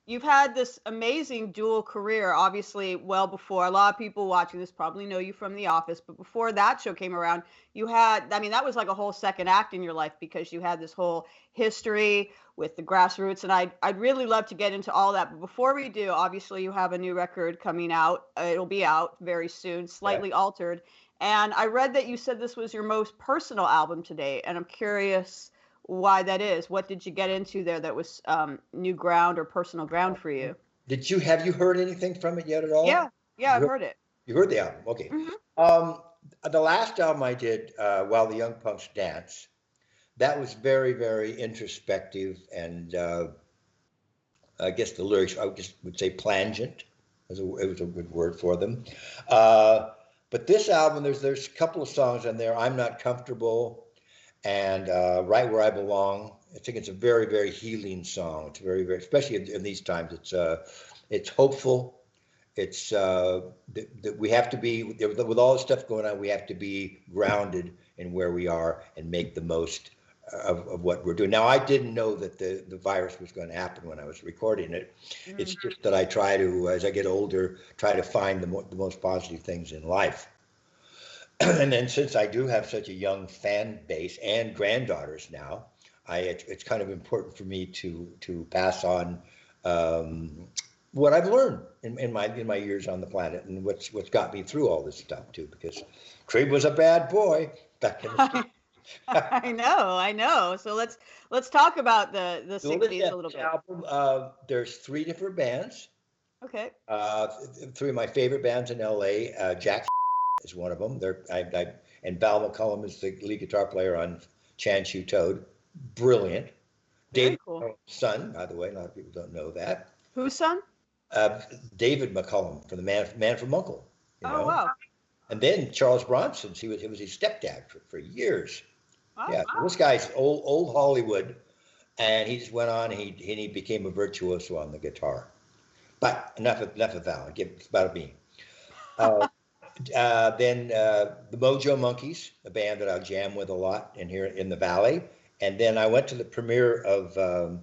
you've had this amazing dual career, obviously, well before a lot of people watching this probably know you from The Office, but before that show came around, you had, I mean, that was like a whole second act in your life because you had this whole history with the grassroots, and I'd really love to get into all that. But before we do, obviously, you have a new record coming out. It'll be out very soon, Yeah. slightly altered. And I read that you said this was your most personal album to date, and I'm curious why that is. What did you get into there that was new ground or personal ground for you? Have you heard anything from it yet at Yeah, all? yeah, You I've heard, heard it. you heard the album, okay. Hmm. Um, the last album I did, While the Young Punks Dance, that was very, very introspective and I guess the lyrics, I just would say plangent. It was a good word for them. Uh, but this album, there's a couple of songs on there. I'm Not Comfortable and Right Where I Belong. I think it's a very, very healing song. It's very, very, especially in these times. It's hopeful. It's that we have to be with all the stuff going on. We have to be grounded in where we are and make the most of what we're doing. Now, I didn't know that the virus was going to happen when I was recording it. It's Mm. just that I try to, as I get older, try to find the most positive things in life. And then since I do have such a young fan base and granddaughters now, it's kind of important for me to pass on um, what I've learned in my years on the planet and what's got me through all this stuff too. Because Trib was a bad boy back in the I know, I know. So let's talk about the well, this, 60s yeah, a little this bit. album, there's three different bands. Okay. Three of my favorite bands in LA. Jack is one of them. And Val McCullum is the lead guitar player on Chan Chu Toad. Brilliant. Very David cool. McCullum's son, by the way, a lot of people don't know that. Whose son? Uh, David McCullum from the Man from Uncle, you Oh know. wow. And then Charles Bronson's. He was his stepdad for years. Wow. Yeah, so this guy's old Hollywood, and he just went on and he became a virtuoso on the guitar. But enough of that. It's about me. Uh, then the Mojo Monkeys, a band that I jam with a lot in here in the Valley. And then I went to the premiere of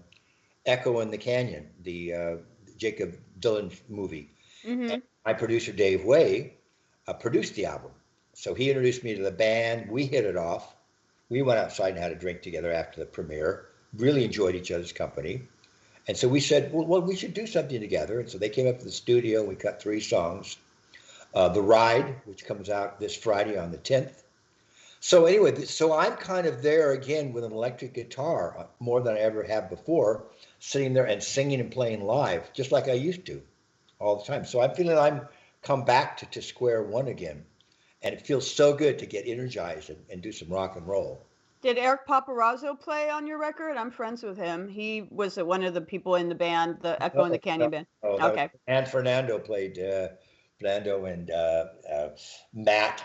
Echo in the Canyon, the Jacob Dylan movie. And Mm-hmm. my producer Dave Way produced the album, so he introduced me to the band. We hit it off. We went outside and had a drink together after the premiere. Really enjoyed each other's company. And so we said, well, we should do something together. And so they came up to the studio. We cut three songs. The Ride, which comes out this Friday on the 10th. So anyway, so I'm kind of there again with an electric guitar more than I ever have before, sitting there and singing and playing live, just like I used to all the time. So I'm feeling I'm come back to square one again. And it feels so good to get energized and do some rock and roll. Did Eric Paparazzo play on your record? I'm friends with him. He was one of the people in the band, the Echo and the No, Canyon no, band. no, that was Okay. and Fernando played Fernando and Matt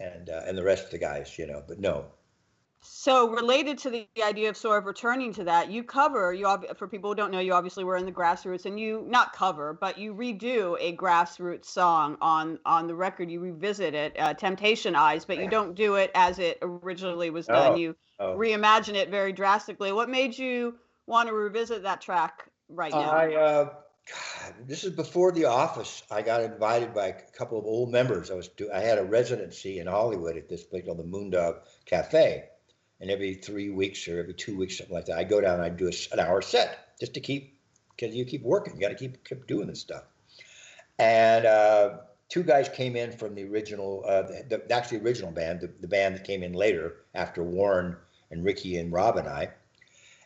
and the rest of the guys, but no. So related to the idea of sort of returning to that, for people who don't know, you obviously were in the grassroots, and you not cover, but you redo a grassroots song on the record. You revisit it, Temptation Eyes, but you don't do it as it originally was done. No, You no. reimagine it very drastically. What made you want to revisit that track right now? God, this is before The Office. I got invited by a couple of old members. I had a residency in Hollywood at this place called the Moondog Cafe, and every 3 weeks or every 2 weeks, something like that, I go down and I do an hour set just to because you keep working. You got to keep doing this stuff. And two guys came in from the original, actually original band, the band that came in later after Warren and Ricky and Rob and I.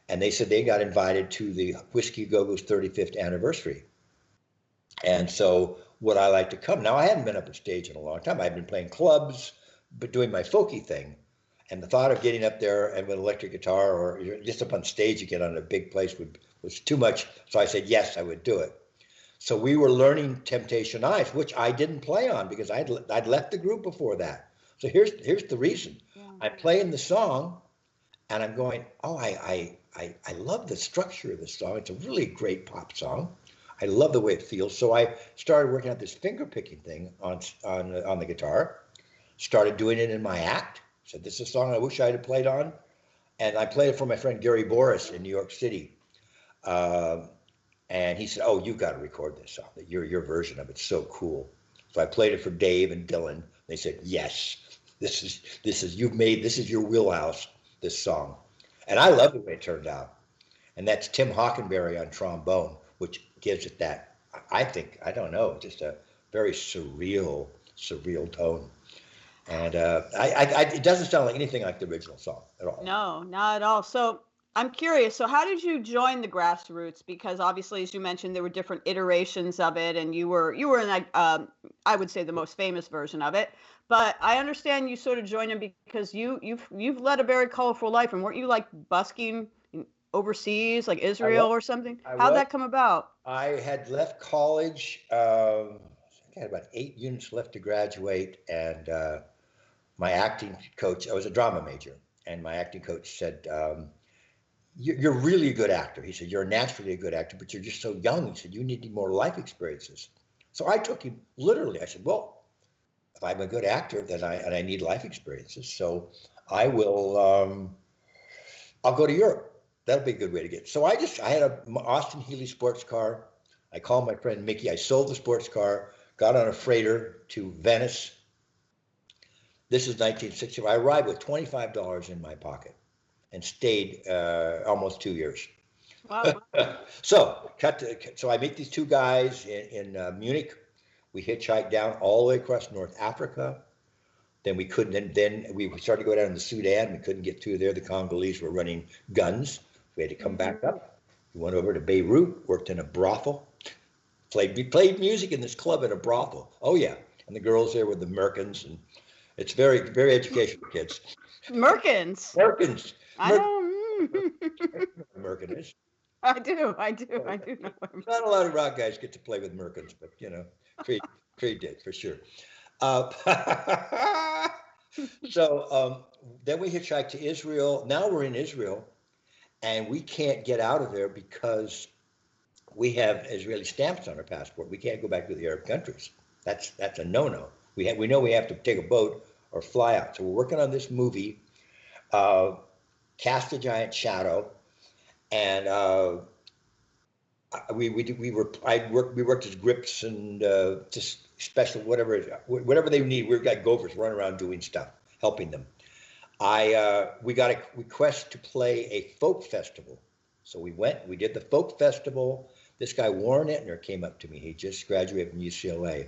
And they said they got invited to the Whiskey Go-Go's 35th anniversary. And so would I like to come? Now, I hadn't been up on stage in a long time. I'd been playing clubs, but doing my folky thing. And the thought of getting up there and with electric guitar or just up on stage again on a big place was too much. So I said, yes, I would do it. So we were learning Temptation Eyes, which I didn't play on because I'd left the group before that. So here's the reason. Yeah. I'm playing the song and I'm going, oh, I love the structure of the song. It's a really great pop song. I love the way it feels. So I started working out this finger picking thing on the guitar. Started doing it in my act. Said this is a song I wish I had played on, and I played it for my friend Gary Boris in New York City. And he said, "Oh, you got to record this song. That your version of it's so cool." So I played it for Dave and Dylan. They said, "Yes, this is this is your wheelhouse. This song," and I love the way it turned out. And that's Tim Hockenberry on trombone, which gives it that. I think I don't know, just a very surreal tone. And it doesn't sound like anything like the original song at all. No, not at all. So I'm curious. So how did you join the Grassroots? Because obviously, as you mentioned, there were different iterations of it, and you were in like I would say the most famous version of it. But I understand you sort of joined them because you've led a very colorful life, and weren't you like busking overseas, like Israel or something? How'd that come about? I had left college. I had about 8 units left to graduate, and my acting coach, I was a drama major, and my acting coach said, you're really a good actor. He said, you're naturally a good actor, but you're just so young. He said, you need more life experiences. So I took him literally. I said, well, if I'm a good actor, then I need life experiences. So I will, I'll go to Europe. That'll be a good way to get. So I had a Austin Healey sports car. I called my friend Mickey. I sold the sports car, got on a freighter to Venice. This is 1960. I arrived with $25 in my pocket and stayed almost 2 years. Wow. So I meet these two guys in Munich. We hitchhiked down all the way across North Africa. Then we couldn't. Then we started to go down to the Sudan. We couldn't get through there. The Congolese were running guns. We had to come back up. We went over to Beirut. Worked in a brothel. We played music in this club in a brothel. Oh yeah, and the girls there were the Merkins, and it's very, very educational, kids. Merkins. I don't. Merkin is. I do know. Not a lot of rock guys get to play with Merkins, but you know, Creed did for sure. So then we hitchhiked to Israel. Now we're in Israel, and we can't get out of there because we have Israeli stamps on our passport. We can't go back to the Arab countries. That's a no-no. We know we have to take a boat or fly out. So we're working on this movie, Cast a Giant Shadow, and we worked as grips and just special whatever they need. We've got gophers running around doing stuff, helping them. We got a request to play a folk festival, so we did the folk festival. This guy Warren Entner came up to me. He just graduated from UCLA,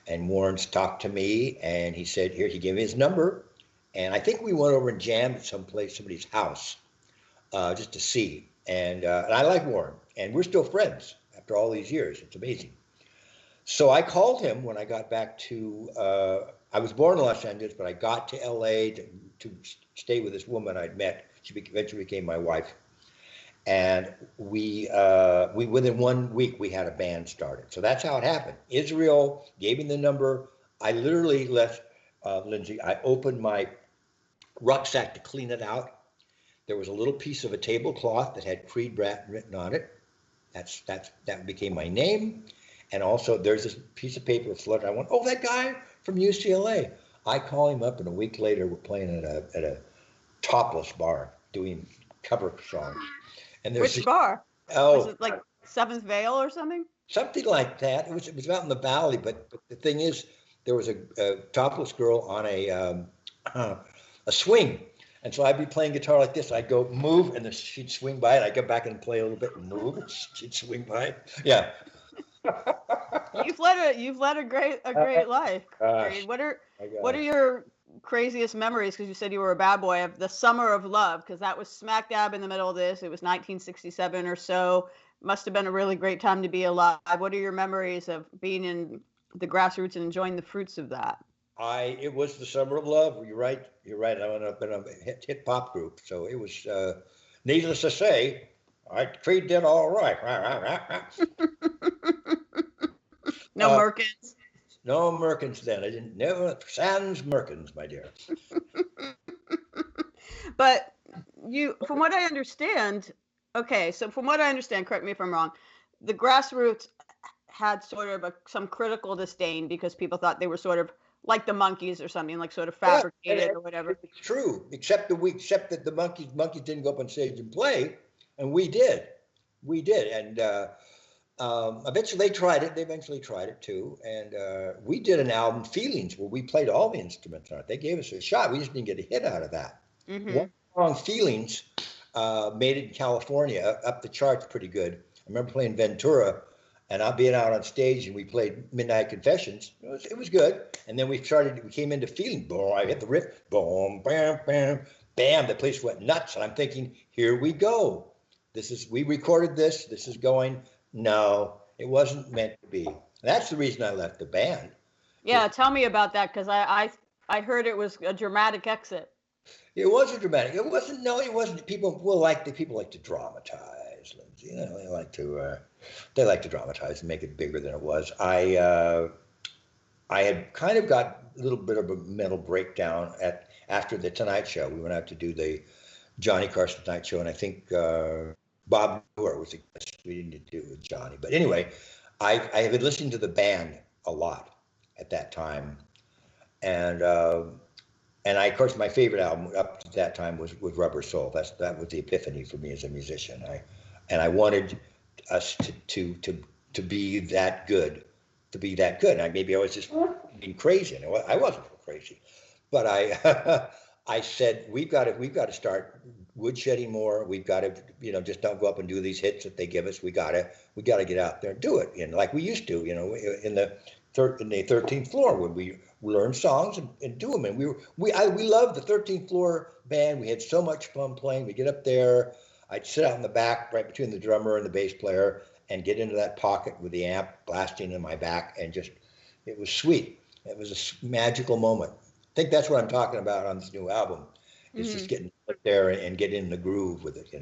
and Warren's talked to me, and he said, here, he gave me his number, and I think we went over and jammed at somebody's house, just to see. And I like Warren, and we're still friends after all these years. It's amazing. So I called him when I got back to, I was born in Los Angeles, but I got to LA to stay with this woman I'd met. She eventually became my wife. And we within 1 week, we had a band started. So that's how it happened. Israel gave me the number. I literally left, Lyndsey, I opened my rucksack to clean it out. There was a little piece of a tablecloth that had Creed Bratton written on it. That became my name. And also there's this piece of paper with flooded. I went, oh, that guy from UCLA. I call him up, and a week later we're playing at a topless bar doing cover songs. And which bar? Oh, was it like Seventh Veil or something? Something like that. It was out in the valley, but the thing is, there was a topless girl on a swing. And so I'd be playing guitar like this. I'd go move, and then she'd swing by, and I'd go back and play a little bit and move, and she'd swing by. Yeah. You've led a great life. What are your craziest memories? Because you said you were a bad boy, of the Summer of Love, because that was smack dab in the middle of this. It was 1967 or so. Must have been a really great time to be alive. What are your memories of being in the Grassroots and enjoying the fruits of that? It was the Summer of Love. You're right. I'm in a hit pop group, so it was. Needless to say, Creed did all right. No Merkins. No Merkins then. I didn't never sans Merkins, my dear. But from what I understand, correct me if I'm wrong, the Grassroots had sort of some critical disdain because people thought they were sort of like the Monkees or something, like sort of fabricated or whatever. It's true, except that the Monkees didn't go up on stage and play, and we did, and Eventually they tried it. They eventually tried it too. And we did an album, Feelings, where we played all the instruments on it. They gave us a shot. We just didn't get a hit out of that. One song, Feelings, made it in California, up the charts pretty good. I remember playing Ventura and I being out on stage, and we played Midnight Confessions. It was good. And then we came into Feeling. Boom, I hit the riff. Boom, bam, bam, bam. The place went nuts. And I'm thinking, here we go. We recorded this. This is going. No, it wasn't meant to be. That's the reason I left the band. Yeah, tell me about that, because I heard it was a dramatic exit. It wasn't dramatic. It wasn't. No, it wasn't. People like to dramatize. You know, they like to dramatize and make it bigger than it was. I had kind of got a little bit of a mental breakdown after the Tonight Show. We went out to do the Johnny Carson Tonight Show, and I think Bob Newhart was the guest. We didn't do it with Johnny, but anyway, I had been listening to the band a lot at that time, and of course, my favorite album up to that time was Rubber Soul. That was the epiphany for me as a musician. I wanted us to be that good, And maybe I was just being crazy. I wasn't crazy, but I said we've got to start woodshedding more. We've got to just don't go up and do these hits that they give us. We got to get out there and do it, like we used to, in the 13th floor when we learn songs and do them. And we loved the 13th floor band. We had so much fun playing. We get up there. I'd sit out in the back right between the drummer and the bass player and get into that pocket with the amp blasting in my back, and it was sweet. It was a magical moment. I think that's what I'm talking about on this new album. It's just getting up there and getting in the groove with it,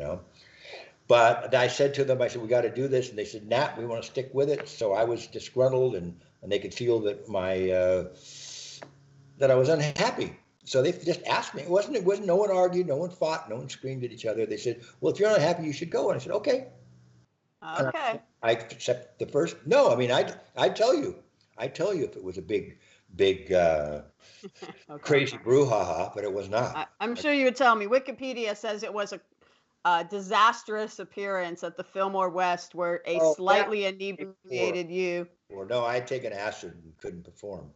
But I said to them, we got to do this. And they said, nah, we want to stick with it. So I was disgruntled, and they could feel that that I was unhappy. So they just asked me. It wasn't, no one argued, no one fought, no one screamed at each other. They said, well, if you're not happy, you should go. And I said, okay. Okay. I accept the first. No, I mean, I'd tell you if it was a big, crazy brouhaha, but it was not. I'm sure you would tell me. Wikipedia says it was a disastrous appearance at the Fillmore West, where a slightly inebriated you. Or no, I had taken acid and couldn't perform.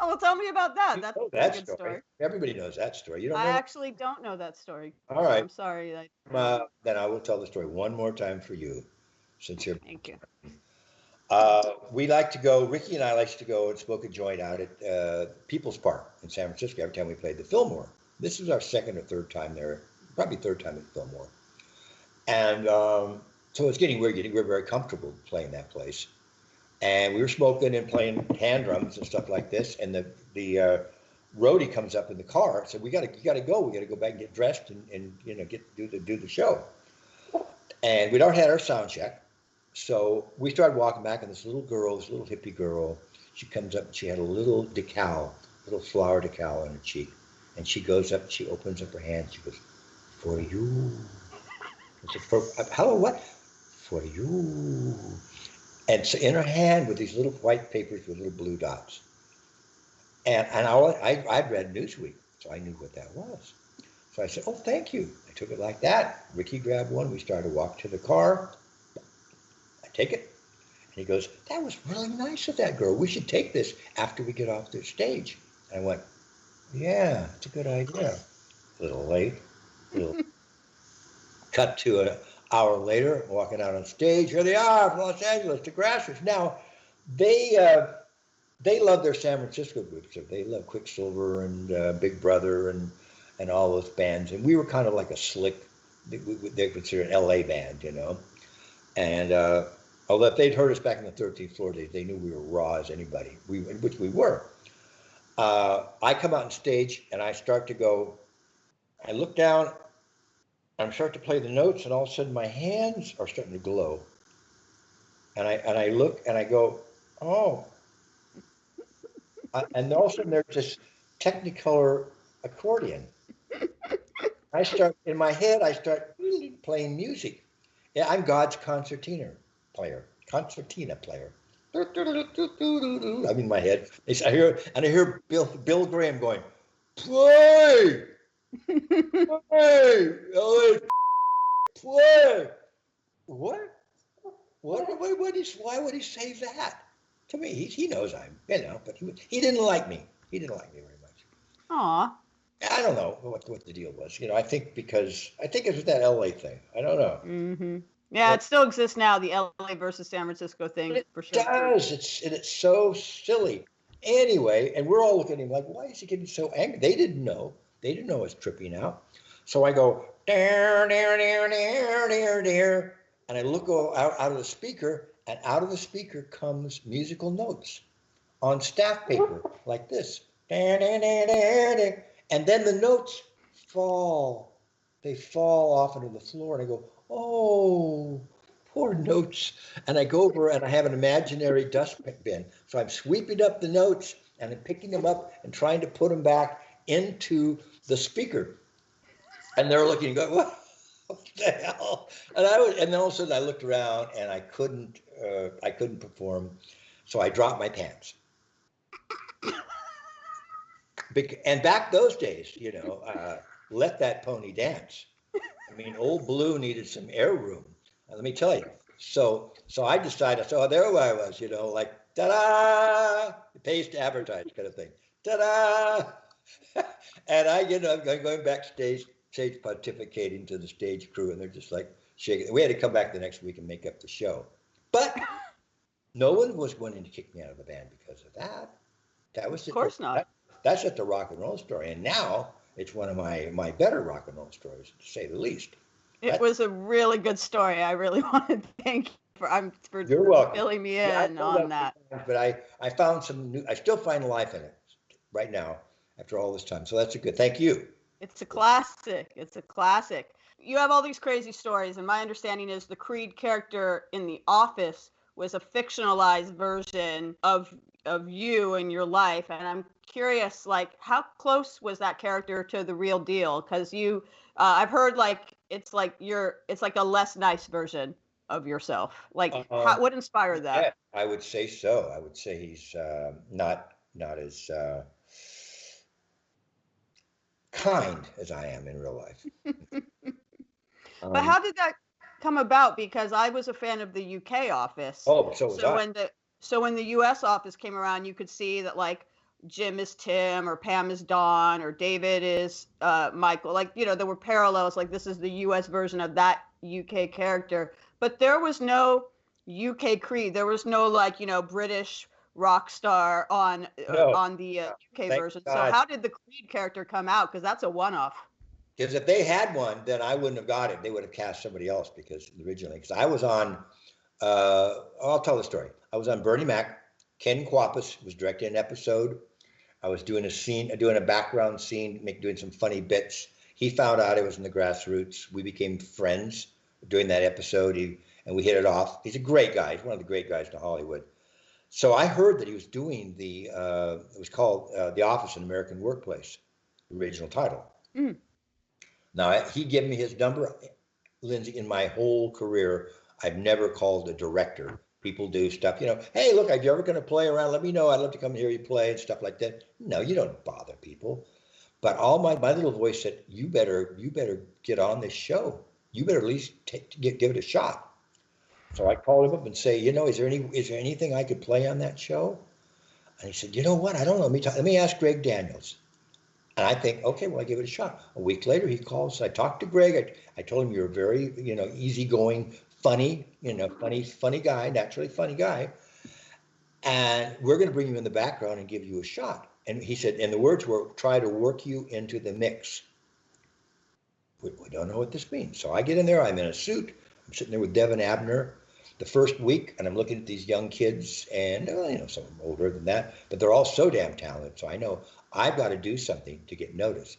Well, tell me about that. That's a good story. Everybody knows that story. You don't know? I actually don't know that story. All right. I'm sorry. Then I will tell the story one more time for you, since you're. Thank you. We like to go. Ricky and I like to go and smoke a joint out at People's Park in San Francisco every time we played the Fillmore. This is our second or third time there. Probably third time at Fillmore. And so it's getting weird. We're very comfortable playing that place. And we were smoking and playing hand drums and stuff like this. And the roadie comes up in the car. Said, you got to go. We got to go back and get dressed and do the show. And we'd already had our sound check. So we started walking back, and this little hippie girl, she comes up and she had a little flower decal on her cheek. And she goes up, she opens up her hand. She goes, for you. I said, hello, what? For you. And so in her hand were these little white papers with little blue dots. And I'd read Newsweek, so I knew what that was. So I said, oh, thank you. I took it like that. Ricky grabbed one. We started to walk to the car. I take it. And he goes, that was really nice of that girl. We should take this after we get off the stage. And I went, yeah, it's a good idea. A little late. Cut to an hour later, walking out on stage. Here they are from Los Angeles, the Grassers. Now, they love their San Francisco groups. They love Quicksilver and Big Brother and all those bands. And we were kind of like a slick, they consider an LA band, And although if they'd heard us back in the 13th floor days, they knew we were raw as anybody, which we were. I come out on stage and I start to go, I look down, I start to play the notes, and all of a sudden my hands are starting to glow. And I look and I go, oh. And all of a sudden there's this Technicolor accordion. In my head, I start playing music. Yeah, I'm God's concertina player. I'm in my head. I hear Bill Graham going, play! Play! Play! What? Why would he say that? To me, he knows I'm, but he didn't like me. He didn't like me very much. Aw. I don't know what the deal was. I think it was that LA thing. I don't know. Mm-hmm. Yeah, it still exists now, the LA versus San Francisco thing, It for sure. does. It's so silly. Anyway, and we're all looking at him like, why is he getting so angry? They didn't know. They didn't know I was tripping out. So I go, there, there, there, there, there, there. And I look out of the speaker, and out of the speaker comes musical notes on staff paper like this. There, there, there, there, there. And then the notes fall. They fall off into the floor, and I go, oh, poor notes. And I go over and I have an imaginary dustbin. So I'm sweeping up the notes and I'm picking them up and trying to put them back into the speaker. And they're looking and going, what the hell? And then all of a sudden I looked around and I couldn't perform. So I dropped my pants. And back those days, let that pony dance. I mean, old Blue needed some air room. Let me tell you. So I decided, so there I was, like, ta-da, it pays to advertise kind of thing. Ta-da. And I get up, going backstage, pontificating to the stage crew, and they're just like shaking. We had to come back the next week and make up the show. But no one was wanting to kick me out of the band because of that. That was of course not. That's just the rock and roll story. And now it's one of my better rock and roll stories, to say the least. It was a really good story. I really want to thank you for You're welcome. filling me in on that. But I found I still find life in it right now after all this time. So that's a good, thank you. It's a classic. It's a classic. You have all these crazy stories, and my understanding is the Creed character in The Office was a fictionalized version of you and your life. And I'm curious, like, how close was that character to the real deal? Because I've heard it's like a less nice version of yourself. Like, what inspired that? Yeah, I would say so. I would say he's not as kind as I am in real life. But how did that come about? Because I was a fan of the UK Office. Oh, so was I. When the US Office came around, you could see that like Jim is Tim, or Pam is Dawn, or David is Michael. Like, there were parallels. Like, this is the US version of that UK character. But there was no UK Creed. There was no British rock star on the UK version. God. So how did the Creed character come out? Because that's a one-off. Because if they had one, then I wouldn't have got it. They would have cast somebody else originally. Because I was on, I'll tell the story. I was on Bernie Mac. Ken Kwapis was directing an episode. I was doing a background scene, doing some funny bits. He found out I was in the Grassroots. We became friends during that episode, and we hit it off. He's a great guy. He's one of the great guys in Hollywood. So I heard that he was doing it was called The Office in American Workplace, the original title. Mm. Now, he gave me his number. Lyndsey, in my whole career, I've never called a director. People do stuff, hey, look, are you ever going to play around? Let me know. I'd love to come hear you play and stuff like that. No, you don't bother people. But all my little voice said, you better get on this show. You better at least give it a shot. So I called him up and say, is there anything I could play on that show? And he said, you know what? I don't know. Let me ask Greg Daniels. And I think, okay, well, I give it a shot. A week later, he calls. I talked to Greg. I told him, you're a very, easygoing, funny, funny guy, naturally funny guy. And we're going to bring you in the background and give you a shot. And he said, and the words were, try to work you into the mix. We don't know what this means. So I get in there. I'm in a suit. I'm sitting there with Devin Abner the first week, and I'm looking at these young kids, and some of them older than that, but they're all so damn talented. So I know I've got to do something to get noticed.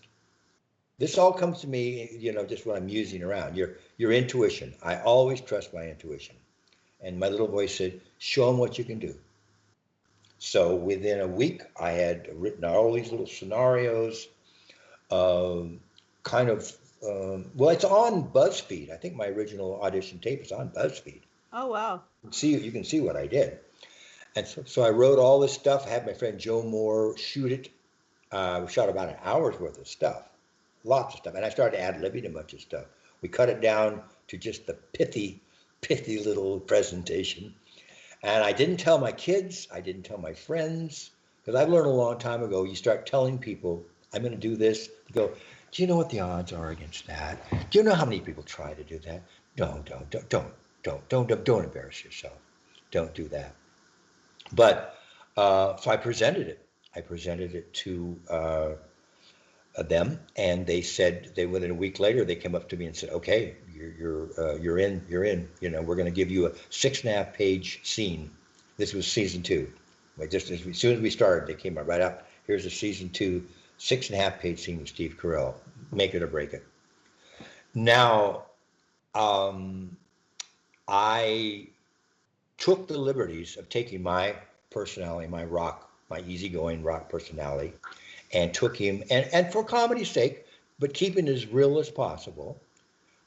This all comes to me, just when I'm musing around. Your intuition. I always trust my intuition. And my little voice said, show them what you can do. So within a week, I had written all these little scenarios, well, it's on BuzzFeed. I think my original audition tape is on BuzzFeed. Oh, wow. You can see what I did. And so I wrote all this stuff. I had my friend Joe Moore shoot it. We shot about an hour's worth of stuff, lots of stuff. And I started ad-libbing a bunch of stuff. We cut it down to just the pithy pithy little presentation. And I didn't tell my kids, I didn't tell my friends, because I learned a long time ago, you start telling people, I'm going to do this. You go, do you know what the odds are against that? Do you know how many people try to do that? Don't embarrass yourself. Don't do that. But so I presented it. I presented it to them, and they said they within a week later they came up to me and said, "Okay, you're in. You're in. You know, we're going to give you a 6.5-page scene." This was season 2. Like just as soon as we started, they came right up. Here's a season 2, 6.5-page scene with Steve Carell. Make it or break it. Now, I took the liberties of taking my personality, my easygoing rock personality, and took him, and for comedy's sake, but keeping it as real as possible,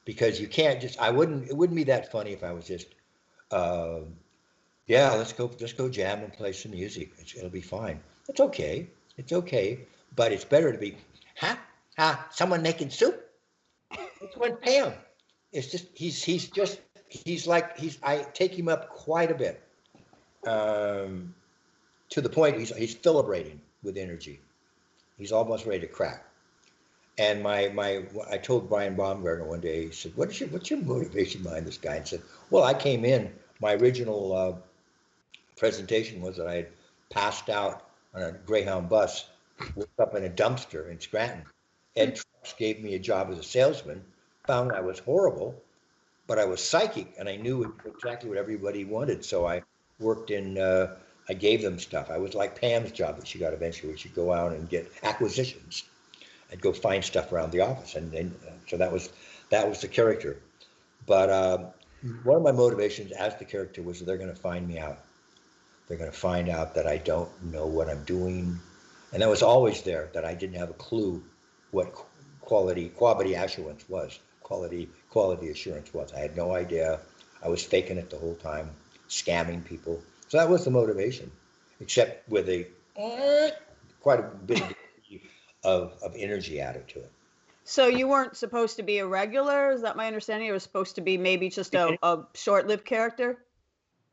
because you can't just, it wouldn't be that funny if I was just, yeah, let's go jam and play some music. It'll be fine. It's okay. But it's better to be, someone making soup? It's when Pam. It's just, I take him up quite a bit, to the point he's fibrillating with energy. He's almost ready to crack. And I told Brian Baumgartner one day, he said, what's your motivation behind this guy? And said, well, I came in, my original presentation was that I had passed out on a Greyhound bus, woke up in a dumpster in Scranton. Ed Trucks gave me a job as a salesman, found I was horrible, but I was psychic and I knew exactly what everybody wanted. So I worked I gave them stuff. I was like Pam's job that she got eventually, where she'd go out and get acquisitions. I'd go find stuff around the office, and so that was the character. But one of my motivations as the character was that they're going to find me out. They're going to find out that I don't know what I'm doing, and that was always there. That I didn't have a clue what quality assurance was. Quality assurance was. I had no idea. I was faking it the whole time, scamming people. So that was the motivation, except with quite a bit of energy added to it. So you weren't supposed to be a regular? Is that my understanding? It was supposed to be maybe just a short-lived character?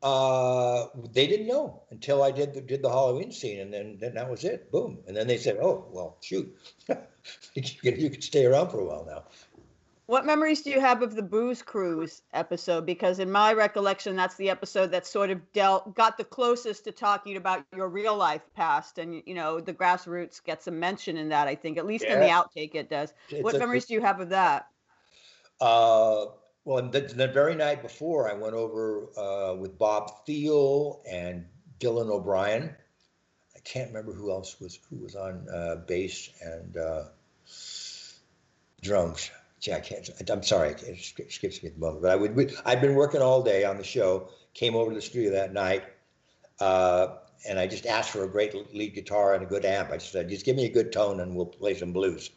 They didn't know until I did the Halloween scene, and then that was it. Boom. And then they said, "Oh, well, shoot, you could stay around for a while now." What memories do you have of the Booze Cruise episode? Because in my recollection, that's the episode that sort of got the closest to talking about your real life past, and the Grassroots gets a mention in that. I think, at least in the outtake, it does. What memories do you have of that? Well, the very night before, I went over with Bob Thiel and Dylan O'Brien. I can't remember who was on bass and drums. Gee, I'm sorry, it skips me at the moment. But I'd been working all day on the show. Came over to the studio that night, and I just asked for a great lead guitar and a good amp. I said, just give me a good tone and we'll play some blues.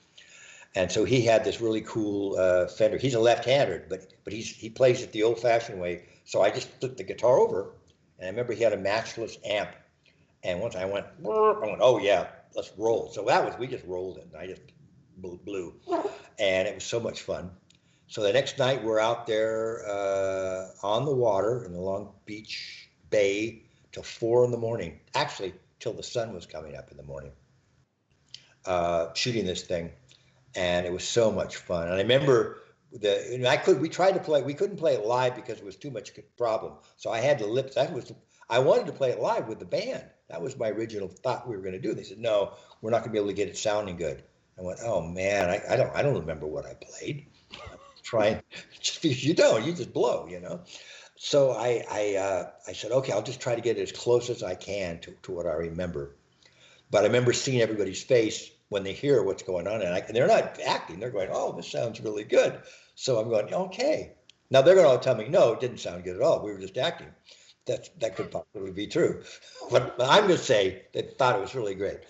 And so he had this really cool Fender. He's a left-hander, but he plays it the old-fashioned way. So I just flipped the guitar over, and I remember he had a matchless amp. And once I went, oh yeah, let's roll. So we just rolled it, and I just blew, and it was so much fun. So the next night we're out there on the water in the Long Beach Bay till 4 a.m. Actually, till the sun was coming up in the morning, shooting this thing. And it was so much fun. And I remember we tried to play, we couldn't play it live because it was too much problem. So I had to I wanted to play it live with the band. That was my original thought we were going to do. They said, no, we're not going to be able to get it sounding good. I went, oh man, I don't remember what I played. Trying, you just blow, So I said, okay, I'll just try to get it as close as I can to what I remember. But I remember seeing everybody's face when they hear what's going on, and they're not acting, they're going, oh, this sounds really good. So I'm going, okay. Now they're going to tell me, no, it didn't sound good at all. We were just acting. That could possibly be true. But I'm going to say they thought it was really great.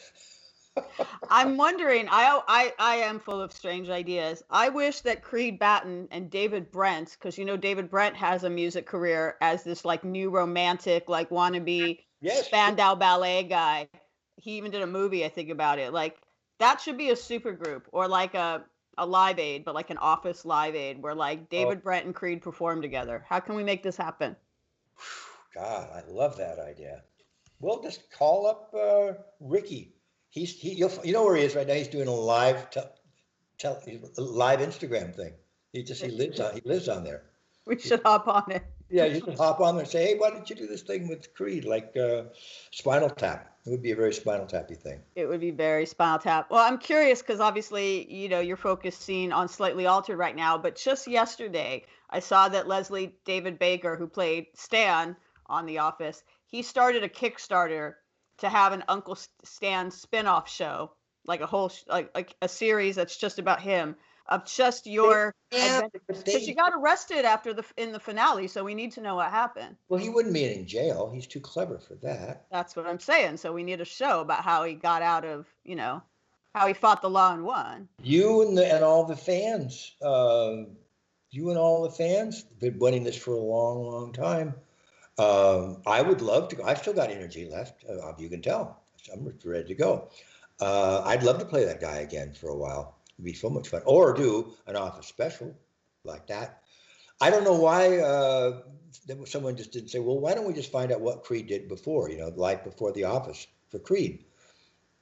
I'm wondering, I am full of strange ideas. I wish that Creed Bratton and David Brent, because David Brent has a music career as this like new romantic, like wannabe Spandau Ballet guy. He even did a movie, I think, about it. Like, that should be a super group, or like a a Live Aid, but like an Office Live Aid, where like Oh, David, Brent, and Creed perform together. How can we make this happen? God, I love that idea. We'll just call up Ricky. You know where he is right now. He's doing a live Instagram thing. He lives on there. We should hop on it. Yeah, you can hop on there and say, hey, why don't you do this thing with Creed, like Spinal Tap? It would be a very Spinal Tappy thing. It would be very Spinal Tap. Well, I'm curious because obviously, you're focusing on Slightly Altered right now, but just yesterday, I saw that Leslie David Baker, who played Stan on The Office, he started a Kickstarter to have an Uncle Stan spin-off show, like a whole, like a series that's just about him, of just your Yeah, adventures. Because you got arrested in the finale, so we need to know what happened. well, he wouldn't be in jail. He's too clever for that. That's what I'm saying. So we need a show about how he got out of, how he fought the law and won. You and all the fans, been wanting this for a long, long time. I would love to go. I've still got energy left. You can tell. I'm ready to go. I'd love to play that guy again for a while. It'd be so much fun. Or do an Office special like that. I don't know why someone just didn't say, well, why don't we just find out what Creed did before, like before The Office for Creed.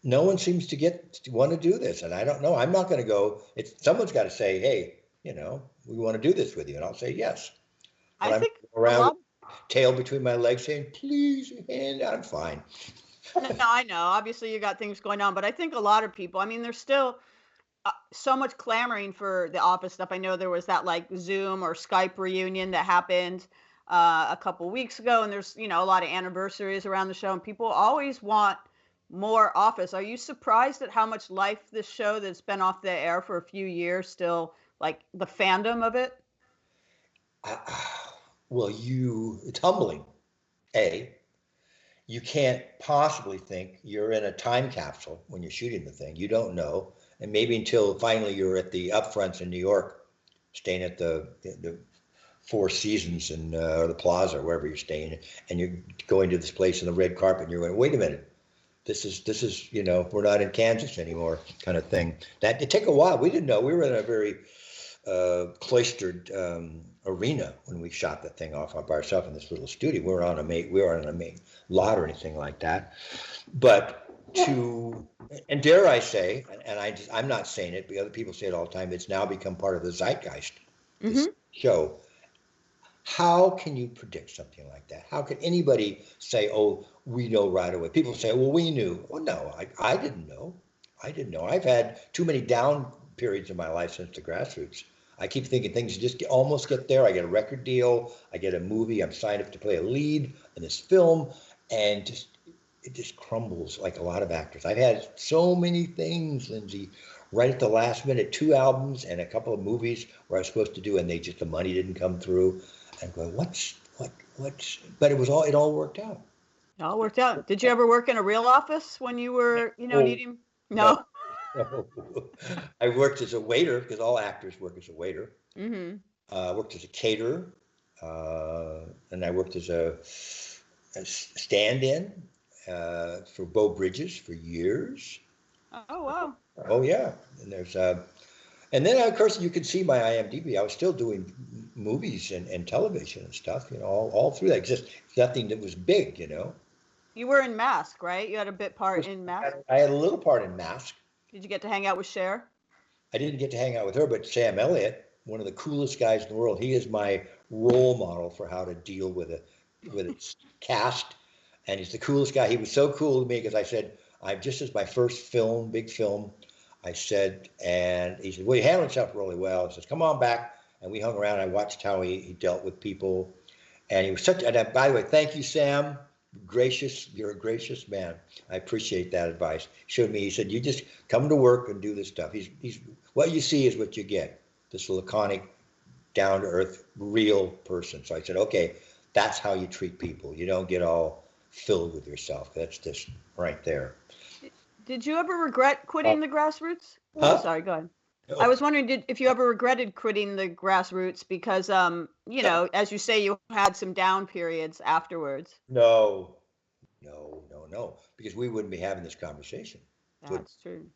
No one seems to want to do this. And I don't know. I'm not going to go. Someone's got to say, hey, we want to do this with you. And I'll say yes. But I think around tail between my legs saying, please, and I'm fine. No, I know. Obviously, you got things going on, but I think a lot of people, I mean, there's still so much clamoring for the Office stuff. I know there was that like Zoom or Skype reunion that happened a couple weeks ago, and there's, a lot of anniversaries around the show, and people always want more Office. Are you surprised at how much life this show that's been off the air for a few years still, like the fandom of it? Well, it's humbling. You can't possibly think you're in a time capsule when you're shooting the thing. You don't know. And maybe until finally you're at the upfronts in New York, staying at the Four Seasons in the Plaza, wherever you're staying, and you're going to this place in the red carpet, and you're going, wait a minute, this is we're not in Kansas anymore, kind of thing. That it took a while. We didn't know. We were in a very cloistered arena when we shot that thing off by ourselves in this little studio. We weren't on a main lot or anything like that. But and dare I say, and I'm not saying it, but other people say it all the time, it's now become part of the zeitgeist, this show. How can you predict something like that? How can anybody say, oh, we know right away? People say, well, we knew. Well, no, I didn't know. I've had too many down periods in my life since the Grassroots. I keep thinking things just almost get there. I get a record deal. I get a movie. I'm signed up to play a lead in this film. And it just crumbles like a lot of actors. I've had so many things, Lyndsey, right at the last minute, 2 albums and a couple of movies where I was supposed to do, and the money didn't come through. I'm going, what's, but it all worked out. It all worked out. Did you ever work in a real office when you were, needing? No. I worked as a waiter, because all actors work as a waiter. Mm-hmm. I worked as a caterer, and I worked as a stand-in for Beau Bridges for years. Oh, wow. Oh, yeah. And and then, of course, you can see my IMDb. I was still doing movies and television and stuff, all through that. Just nothing that was big, You were in Mask, right? You had a bit part in Mask? I had a little part in Mask. Did you get to hang out with Cher? I didn't get to hang out with her, but Sam Elliott, one of the coolest guys in the world, he is my role model for how to deal with its cast. And he's the coolest guy. He was so cool to me because I said, this is my first film, big film. I said, and he said, well, you handled yourself really well. He says, come on back. And we hung around. I watched how he dealt with people. And he was and by the way, thank you, Sam. Gracious, you're a gracious man. I appreciate that advice. Showed me, he said, you just come to work and do this stuff. He's what you see is what you get. This laconic, down to earth, real person. So I said, okay, that's how you treat people. You don't get all filled with yourself. That's just right there. Did you ever regret quitting the Grassroots? Huh? Oh, sorry, go ahead. I was wondering if you ever regretted quitting the Grassroots because, as you say, you had some down periods afterwards. No, because we wouldn't be having this conversation. That's true.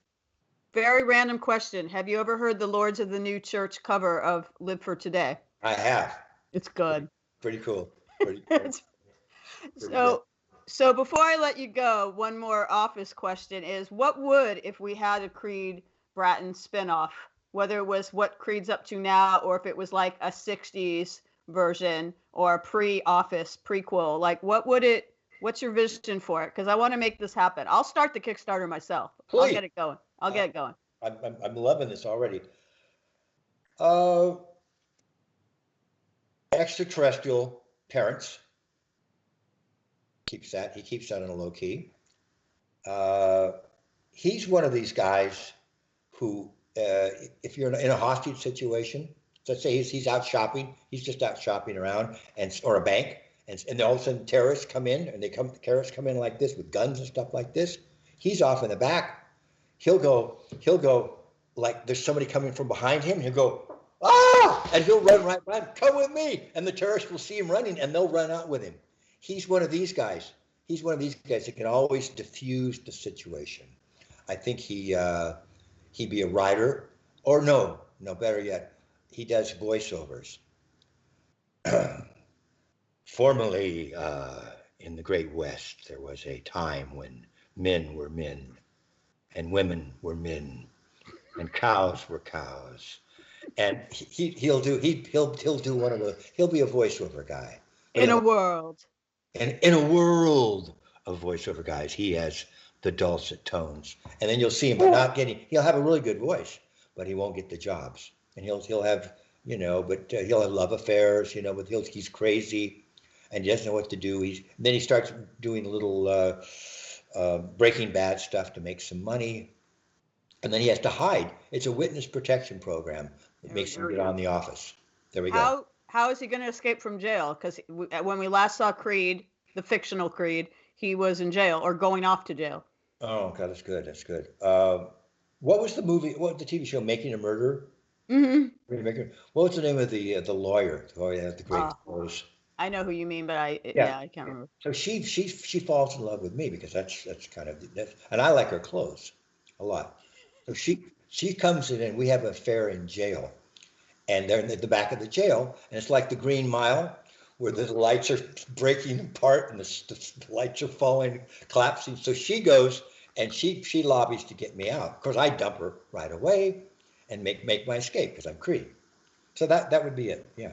Very random question. Have you ever heard the Lords of the New Church cover of Live for Today? I have. It's good. Pretty cool. Pretty good. So, so before I let you go, one more office question is, what would, if we had a Creed Bratton spinoff, whether it was what Creed's up to now, or if it was like a 60s version or a pre-office prequel, like what's your vision for it? Because I want to make this happen. I'll start the Kickstarter myself. Please. I'll get it going. I'll get it going. I'm loving this already. Extraterrestrial parents. He keeps that on a low key. He's one of these guys who, if you're in a hostage situation, let's say he's out shopping, he's just out shopping around, or a bank, and all of a sudden terrorists come in, and terrorists come in like this with guns and stuff like this. He's off in the back. He'll go like there's somebody coming from behind him. He'll go, ah, and he'll run right by him. Come with me, and the terrorists will see him running, and they'll run out with him. He's one of these guys. He's one of these guys that can always diffuse the situation. I think he'd be a writer, or no, better yet, he does voiceovers. Formerly, in the Great West, there was a time when men were men, and women were men, and cows were cows, and he'll do one of the. He'll be a voiceover guy. In a world. And in a world of voiceover guys, he has the dulcet tones, and then you'll see him, but he'll have a really good voice, but he won't get the jobs, and he'll have, he'll have love affairs, but he's crazy, and he doesn't know what to do. Then he starts doing a little Breaking Bad stuff to make some money, and then he has to hide. It's a witness protection program that makes him get on The Office. There we go. How is he going to escape from jail? Because when we last saw Creed, the fictional Creed, he was in jail or going off to jail. Oh, God, that's good. That's good. What was the movie? What was the TV show? Making a Murderer? Mm-hmm. What was the name of the lawyer? The lawyer that had the great clothes. I know who you mean, but I can't remember. So she falls in love with me because that's kind of and I like her clothes a lot. So she comes in and we have an affair in jail. And they're in the back of the jail, and it's like the Green Mile, where the lights are breaking apart and the lights are falling, collapsing. So she goes and she lobbies to get me out. Of course, I dump her right away and make my escape because I'm Creed. So that would be it. Yeah.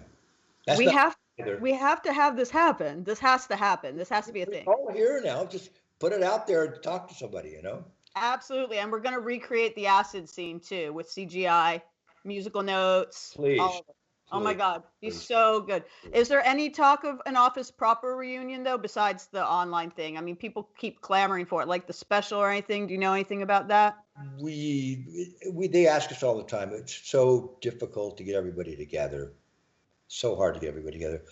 We have to have this happen. This has to happen. This has to be a thing. All here now, just put it out there and talk to somebody. Absolutely, and we're going to recreate the acid scene too with CGI. Musical notes. Please. All of it. Oh my God, he's so good. Is there any talk of an Office proper reunion though, besides the online thing? I mean, people keep clamoring for it, like the special or anything. Do you know anything about that? They ask us all the time. It's so difficult to get everybody together. So hard to get everybody together.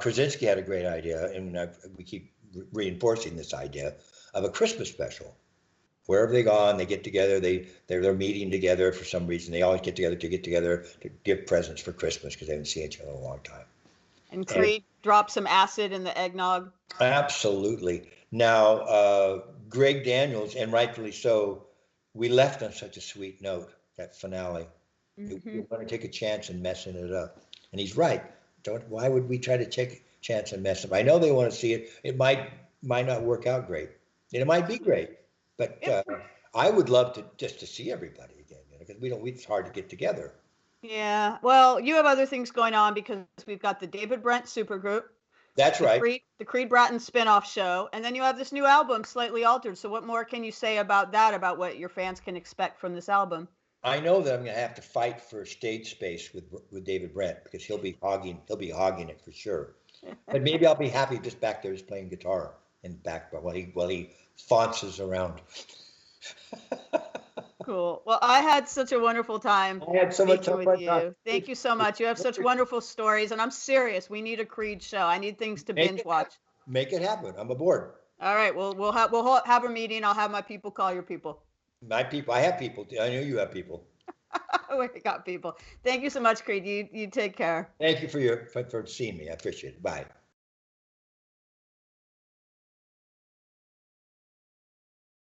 Krasinski had a great idea, and we keep reinforcing this idea of a Christmas special. Wherever they go on, they get together. They're meeting together for some reason. They always get together to give presents for Christmas because they haven't seen each other in a long time. And Creed dropped some acid in the eggnog. Absolutely. Now, Greg Daniels, and rightfully so, we left on such a sweet note, that finale. Mm-hmm. You want to take a chance in messing it up. And he's right. Why would we try to take a chance and mess up? I know they want to see it. It might not work out great. And it might be great. But I would love to see everybody again, because it's hard to get together. Yeah, well, you have other things going on because we've got the David Brent supergroup. That's right. The Creed Bratton spinoff show, and then you have this new album, Slightly Altered. So what more can you say about that, about what your fans can expect from this album? I know that I'm going to have to fight for stage space with David Brent because he'll be hogging it for sure. But maybe I'll be happy just back there just playing guitar in the back while he fonces around. Cool. Well, I had such a wonderful time. I had so much fun with you. Thank you so much. You have such wonderful stories, and I'm serious. We need a Creed show. I need things to binge watch. Make it happen. I'm aboard. All right. Well, we'll have a meeting. I'll have my people call your people. My people. I have people. I know you have people. We got people. Thank you so much, Creed. You take care. Thank you for seeing me. I appreciate it. Bye.